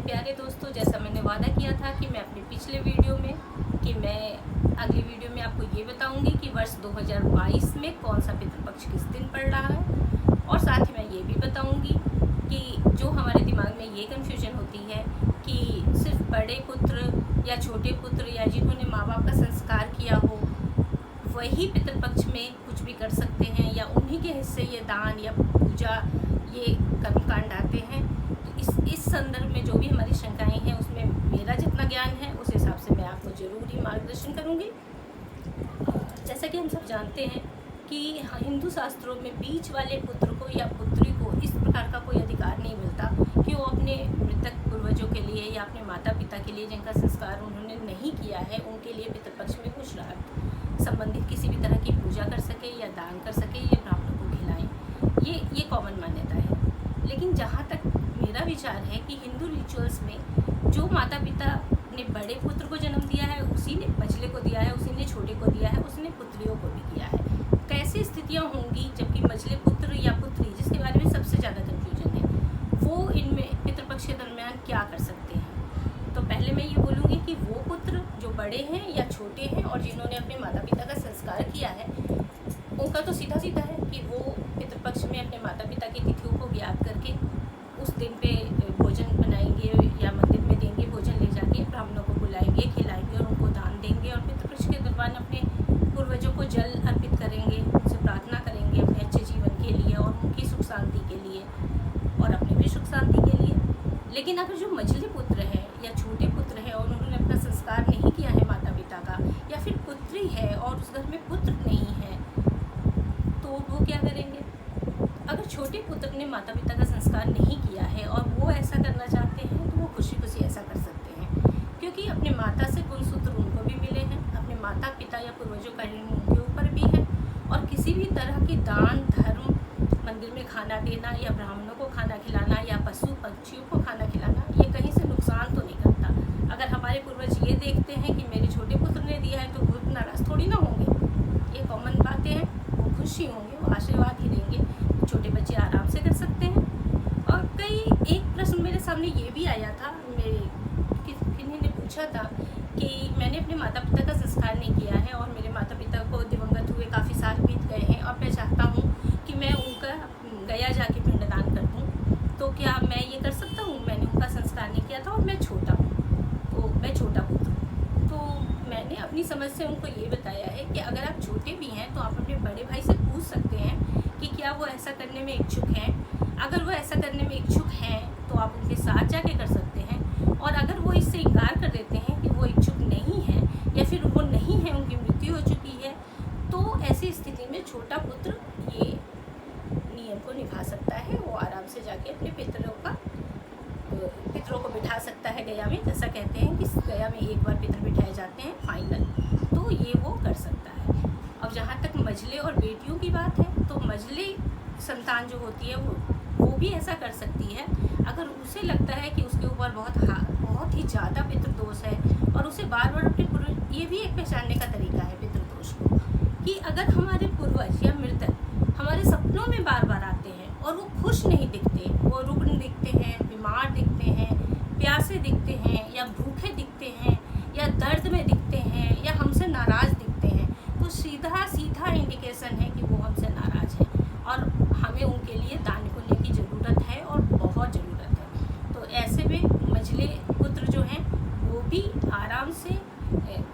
प्यारे दोस्तों, जैसा मैंने वादा किया था कि मैं अपने पिछले वीडियो में अगली वीडियो में आपको ये बताऊंगी कि वर्ष 2022 में कौन सा पितृपक्ष किस दिन पड़ रहा है। और साथ ही मैं ये भी बताऊंगी कि जो हमारे दिमाग में ये कन्फ्यूजन होती है कि सिर्फ बड़े पुत्र या छोटे पुत्र या जिन्होंने माँ बाप का संस्कार किया हो वही पितृपक्ष में कुछ भी कर सकते हैं, या उन्हीं के हिस्से ये दान या पूजा ये कर्मकांड आते हैं। तो इस संदर्भ में जो भी हमारी शंकाएं हैं उसमें मेरा जितना ज्ञान है उस हिसाब से मैं आपको ज़रूर ही मार्गदर्शन करूँगी। जैसा कि हम सब जानते हैं कि हिंदू शास्त्रों में बीच वाले पुत्र को या पुत्री को इस प्रकार का कोई अधिकार नहीं मिलता कि वो अपने मृतक पूर्वजों के लिए या अपने माता पिता के लिए जिनका संस्कार उन्होंने नहीं किया है उनके लिए पितृपक्ष में कुछ संबंधित किसी भी तरह की पूजा कर सके या दान कर सके या ब्राह्मणों को खिलाएं। ये कॉमन मान्यता है। लेकिन जहाँ तक मेरा विचार है कि हिंदू रिचुअल्स में जो माता पिता ने बड़े पुत्र को जन्म दिया है उसी ने मझले को दिया है, उसी ने छोटे को दिया है, उसने पुत्रियों को भी किया है। कैसी स्थितियाँ होंगी जबकि मझले पुत्र या पुत्री, जिसके बारे में सबसे ज़्यादा कन्फ्यूजन है, वो इनमें पितृपक्ष के दरमियान क्या कर सकते हैं। तो पहले मैं ये बोलूँगी कि वो पुत्र जो बड़े हैं या छोटे हैं और जिन्होंने अपने माता पिता का संस्कार किया है उनका तो सीधा सीधा है कि वो पितृपक्ष में अपने माता पिता की तिथियों को ज्ञात करके उस दिन पे भोजन बनाएंगे या मंदिर में देंगे, भोजन ले जाके ब्राह्मणों को बुलाएंगे, खिलाएंगे और उनको दान देंगे और पितृपक्ष के दरमियान अपने पूर्वजों को जल अर्पित करेंगे, उनसे प्रार्थना करेंगे अपने अच्छे जीवन के लिए और उनकी सुख शांति के लिए और अपने भी सुख शांति के लिए। लेकिन अगर जो मझले पुत्र है या छोटे पुत्र है और उन्होंने अपना संस्कार नहीं किया है माता पिता का, या फिर पुत्री है और उस घर में पुत्र नहीं है, तो वो क्या करेंगे। अगर छोटे पुत्र ने माता पिता का संस्कार नहीं किया है और वो ऐसा करना चाहते हैं तो वो खुशी खुशी ऐसा कर सकते हैं, क्योंकि अपने माता से गुणसूत्र उनको भी मिले हैं, अपने माता पिता या पूर्वजों का ऋण उनके ऊपर भी है। और किसी भी तरह की दान धर्म, मंदिर में खाना देना या ब्राह्मणों को खाना खिलाना या पशु पक्षियों को खाना खिलाना, ये कहीं से नुकसान तो नहीं करता। अगर हमारे पूर्वज ये देखते हैं कि मेरे छोटे पुत्र ने दिया है तो वो नाराज थोड़ी ना होंगे। ये कॉमन बातें हैं, वो खुशी होंगे, वो आशीर्वाद ही देंगे। छोटे बच्चे आराम से कर सकते हैं। और एक प्रश्न मेरे सामने ये भी आया था, किन्हीं ने पूछा था कि मैंने अपने माता पिता का संस्कार नहीं किया है और मेरे माता पिता को दिवंगत हुए काफ़ी साल बीत गए हैं और मैं चाहता हूँ कि मैं उनका गया जाके पिंडदान कर दूँ, तो क्या मैं ये कर सकता हूँ। मैंने उनका संस्कार नहीं किया था और मैं छोटा हूँ, तो मैं छोटा पुत्र। तो मैंने अपनी समझ से उनको ये बताया है कि अगर आप छोटे भी हैं तो आप अपने बड़े भाई से पूछ सकते हैं कि क्या वो ऐसा करने में इच्छुक हैं। अगर वो ऐसा करने में इच्छुक हैं तो आप उनके साथ जाके कर सकते हैं, और अगर वो इससे इनकार कर देते हैं कि वो इच्छुक नहीं है या फिर वो नहीं है, उनकी मृत्यु हो चुकी है, तो ऐसी स्थिति में छोटा पुत्र ये नियम को निभा सकता है। वो आराम से जाके अपने पितरों को बिठा सकता है गया में। जैसा कहते हैं कि गया में एक बार पितर बिठाए जाते हैं फाइनल, तो ये वो कर सकता है। अब जहाँ तक मझले और बेटियों की बात है तो मझले संतान जो होती है वो भी ऐसा कर सकती है अगर उसे लगता है कि उसके ऊपर बहुत ही ज़्यादा पितृदोष है और उसे बार बार अपने पूर्वज, ये भी एक पहचानने का तरीका है पितृदोष को, कि अगर हमारे पूर्वज या मृतक हमारे सपनों में बार बार आते हैं और वो खुश नहीं दिखते, वो रुग्ण दिखते हैं, बीमार दिखते हैं, प्यासे दिखते हैं या भूखे दिखते हैं या दर्द में दिखते हैं या हमसे नाराज़ दिखते हैं, तो सीधा सीधा इंडिकेशन है कि वो हमसे नाराज़ हैं और हमें उनके लिए दान पुण्य की ज़रूरत है और बहुत ज़रूरत है। तो ऐसे में मझले पुत्र जो हैं वो भी आराम से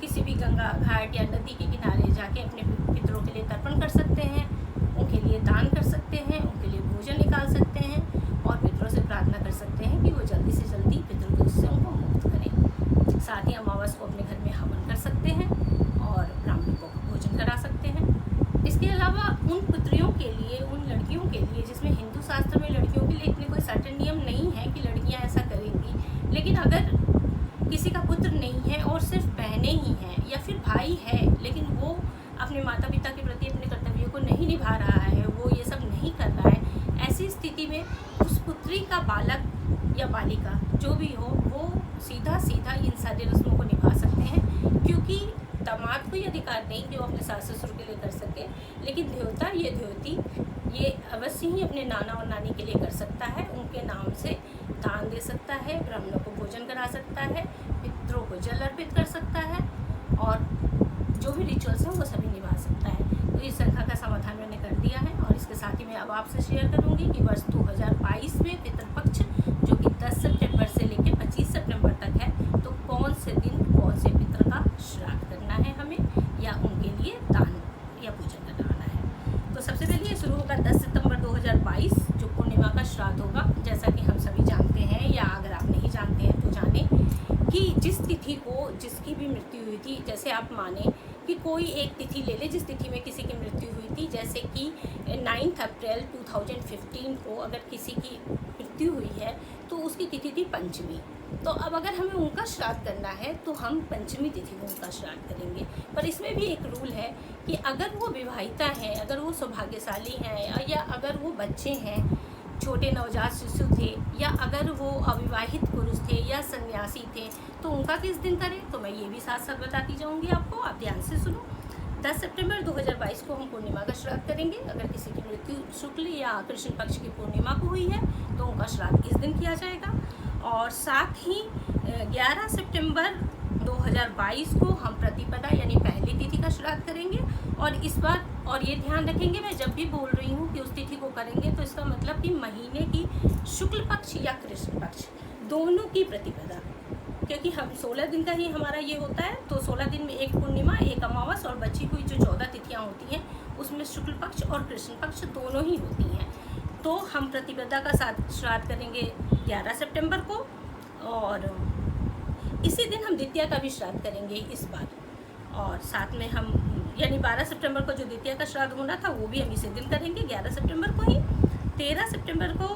किसी भी गंगा घाट या नदी के किनारे जाके अपने पितरों के लिए तर्पण कर सकते हैं, उनके लिए दान कर सकते हैं, उनके लिए भोजन निकाल सकते हैं और पितरों से प्रार्थना कर सकते हैं कि वो जल्दी से जल्दी पितृदोष से उनको मुक्त करें। साथ ही अमावस को अपने घर में हवन कर सकते हैं और ब्राह्मणों को भोजन करा सकते हैं। इसके अलावा उन पुत्रियों के लिए, उन लड़कियों के लिए जिसमें हिंदू शास्त्र में लड़कियों के लिए इतने कोई सर्टेन नियम नहीं है कि लड़कियां ऐसा करेंगी, लेकिन अगर किसी का पुत्र नहीं है और सिर्फ बहनें ही हैं या फिर भाई है लेकिन वो अपने माता पिता के प्रति अपने कर्तव्यों को नहीं निभा रहा है, वो ये सब नहीं कर रहा है, ऐसी स्थिति में उस पुत्री का बालक या बालिका जो भी हो वो सीधा सीधा इन सारी रस्मों को निभा सकते हैं, क्योंकि दामाद को ये अधिकार नहीं कि वो अपने सास ससुर के लिए कर सके, लेकिन देवता ये देवती ये अवश्य ही अपने नाना और नानी के लिए कर सकता है। उनके नाम से दान दे सकता है, ब्राह्मणों को भोजन करा सकता है, पितरों को जल अर्पित कर सकता है और जो भी रिचुअल्स हैं वो सभी निभा सकता है। तो इस शंका का समाधान मैंने कर दिया है और इसके साथ ही मैं अब आपसे शेयर करूंगी कि वर्ष 2022 में पितृपक्ष जो कि 10 सितंबर से लेकर 25 सितंबर तक है, तो कौन से दिन कौन से पितर का श्राद्ध करना है हमें या उनके लिए दान या पूजन करना है। तो सबसे पहले ये शुरू होगा 10 सितंबर 2022 जो पूर्णिमा का श्राद्ध होगा। जैसा कि हम सभी जानते हैं या अगर आप नहीं जानते हैं तो जानें कि जिस तिथि को जिसकी भी मृत्यु हुई थी, जैसे आप माने कि कोई एक तिथि ले ले जिस तिथि में किसी की मृत्यु हुई थी, जैसे कि 9 अप्रैल 2015 को अगर किसी की मृत्यु हुई है तो उसकी तिथि थी पंचमी। तो अब अगर हमें उनका श्राद्ध करना है तो हम पंचमी तिथि को उनका श्राद्ध करेंगे। पर इसमें भी एक रूल है कि अगर वो विवाहिता हैं, अगर वो सौभाग्यशाली हैं या अगर वो बच्चे हैं, छोटे नवजात शिशु थे या अगर वो अविवाहित पुरुष थे या सन्यासी थे तो उनका किस दिन करें, तो मैं ये भी साथ साथ बताती जाऊंगी आपको। आप ध्यान से सुनो। 10 सितंबर 2022 को हम पूर्णिमा का श्राद्ध करेंगे। अगर किसी की मृत्यु शुक्ल या कृष्ण पक्ष की पूर्णिमा को हुई है तो उनका श्राद्ध इस दिन किया जाएगा। और साथ ही 11 सितंबर 2022 को हम प्रतिपदा यानी पहली तिथि का श्राद्ध करेंगे। और इस बार और ये ध्यान रखेंगे, मैं जब भी बोल रही हूँ कि उस तिथि को करेंगे तो इसका मतलब कि महीने की शुक्ल पक्ष या कृष्ण पक्ष दोनों की प्रतिपदा, क्योंकि हम 16 दिन का ही हमारा ये होता है। तो 16 दिन में एक पूर्णिमा, एक अमावस और बची हुई जो 14 तिथियाँ होती हैं उसमें शुक्ल पक्ष और कृष्ण पक्ष दोनों ही होती हैं। तो हम प्रतिपदा का साथ श्राद्ध करेंगे 11 सितंबर को और इसी दिन हम द्वितीया का भी श्राद्ध करेंगे इस बार। और साथ में हम यानी 12 सितंबर को जो द्वितीया का श्राद्ध होना था वो भी हम इसी दिन करेंगे 11 सितंबर को ही। 13 सितंबर को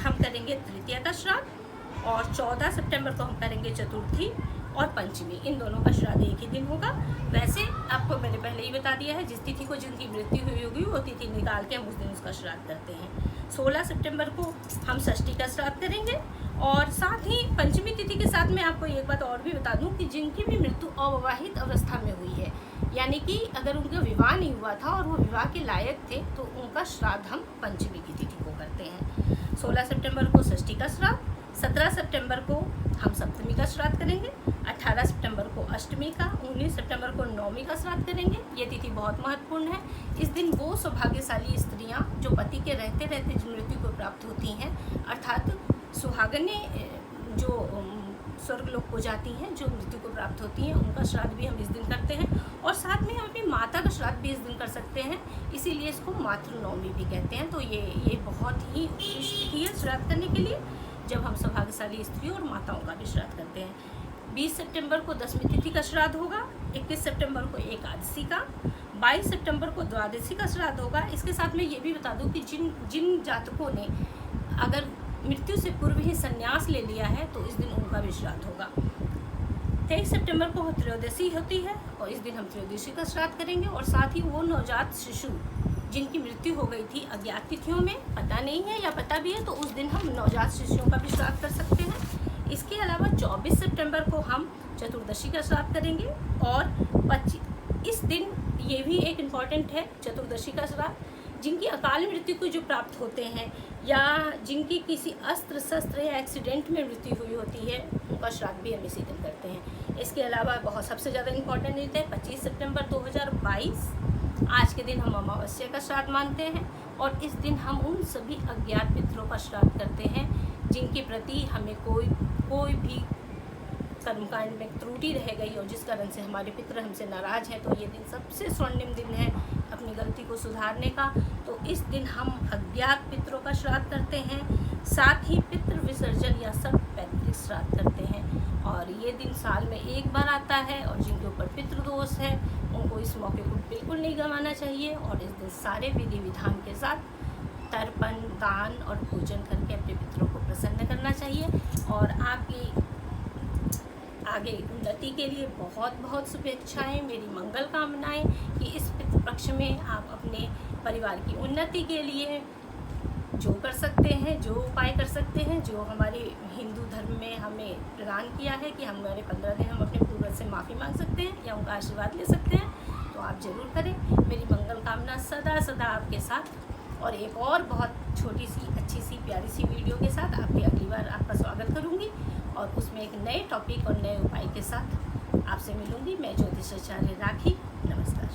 हम करेंगे तृतीया का श्राद्ध और 14 सितंबर को हम करेंगे चतुर्थी और पंचमी। इन दोनों का श्राद्ध एक ही दिन होगा। वैसे आपको मैंने पहले ही बता दिया है, जिस तिथि को जिनकी मृत्यु हुई होगी वो तिथि निकाल के हम उस दिन उसका श्राद्ध करते हैं। 16 सितंबर को हम षष्ठी का श्राद्ध करेंगे। और साथ ही पंचमी तिथि के साथ मैं आपको एक बात और भी बता दूं कि जिनकी भी मृत्यु अविवाहित अवस्था में हुई है, यानी कि अगर उनका विवाह नहीं हुआ था और वो विवाह के लायक थे, तो उनका श्राद्ध हम पंचमी की तिथि को करते हैं। 16 सितंबर को षष्ठी का श्राद्ध, 17 सितंबर को हम सप्तमी का श्राद्ध करेंगे, 18 सितंबर को अष्टमी का, 19 सितंबर को नवमी का श्राद्ध करेंगे। ये तिथि बहुत महत्वपूर्ण है। इस दिन वो सौभाग्यशाली स्त्रियां जो पति के रहते रहते मृत्यु को प्राप्त होती हैं, अर्थात सुहागने जो स्वर्गलोक को जाती हैं, जो मृत्यु को प्राप्त होती हैं, उनका श्राद्ध भी हम इस दिन करते हैं। और साथ में हम अपनी माता का श्राद्ध भी इस दिन कर सकते हैं, इसीलिए इसको मातृनवमी भी कहते हैं। तो ये बहुत ही उत्कृष्ट तिथि है श्राद्ध करने के लिए, जब हम सौभाग्यशाली स्त्री और माताओं का भी श्राद्ध करते हैं। 20 सितंबर को दसवीं तिथि का श्राद्ध होगा, 21 सितंबर को एकादशी का, 22 सितंबर को द्वादशी का श्राद्ध होगा। इसके साथ में ये भी बता दूं कि जिन जातकों ने अगर मृत्यु से पूर्व ही संन्यास ले लिया है तो इस दिन उनका भी श्राद्ध होगा। 23 सितंबर को त्रयोदशी होती है और इस दिन हम त्रयोदशी का श्राद्ध करेंगे। और साथ ही वो नवजात शिशु जिनकी मृत्यु हो गई थी अज्ञात तिथियों में, पता नहीं है या पता भी है, तो उस दिन हम नवजात शिशुओं का भी श्राद्ध कर सकते हैं। इसके अलावा 24 सितंबर को हम चतुर्दशी का श्राद्ध करेंगे। और 25 इस दिन ये भी एक इम्पॉर्टेंट है चतुर्दशी का श्राद्ध, जिनकी अकाल मृत्यु को जो प्राप्त होते हैं या जिनकी किसी अस्त्र शस्त्र या एक्सीडेंट में मृत्यु हुई होती है, उनका श्राद्ध भी हम इसी दिन करते हैं। इसके अलावा बहुत सबसे ज़्यादा इम्पॉर्टेंट दिन है 25 सितंबर 2022। आज के दिन हम अमावस्या का श्राद्ध मानते हैं और इस दिन हम उन सभी अज्ञात पितरों का श्राद्ध करते हैं जिनके प्रति हमें कोई भी कर्मकांड में त्रुटि रह गई और जिस कारण से हमारे पितर हमसे नाराज़ हैं। तो ये दिन सबसे स्वर्णिम दिन है अपनी गलती को सुधारने का। तो इस दिन हम अज्ञात पितरों का श्राद्ध करते हैं, साथ ही पितृ विसर्जन या सब पैतृक श्राद्ध करते हैं। और ये दिन साल में एक बार आता है और जिनके ऊपर पितृदोष है उनको इस मौके को बिल्कुल नहीं गंवाना चाहिए और इस दिन सारे विधि विधान के साथ तर्पण, दान और पूजन करके अपने पितरों को प्रसन्न करना चाहिए। और आपकी आगे उन्नति के लिए बहुत बहुत शुभेच्छाएं, मेरी मंगल कामनाएं कि इस पितृपक्ष में आप अपने परिवार की उन्नति के लिए जो कर सकते हैं, जो उपाय कर सकते हैं, जो हमारे हिंदू धर्म में हमें प्रदान किया है कि हमारे 15 दिन हम अपने पूर्वज से माफ़ी मांग सकते हैं या उनका आशीर्वाद ले सकते हैं, तो आप ज़रूर करें। मेरी मंगल कामना सदा सदा आपके साथ और एक और बहुत छोटी सी अच्छी सी प्यारी सी वीडियो के साथ आपके अगली बार आपका स्वागत करूँगी और उसमें एक नए टॉपिक और नए उपाय के साथ आपसे मिलूँगी। मैं ज्योतिषाचार्य राखी। नमस्कार।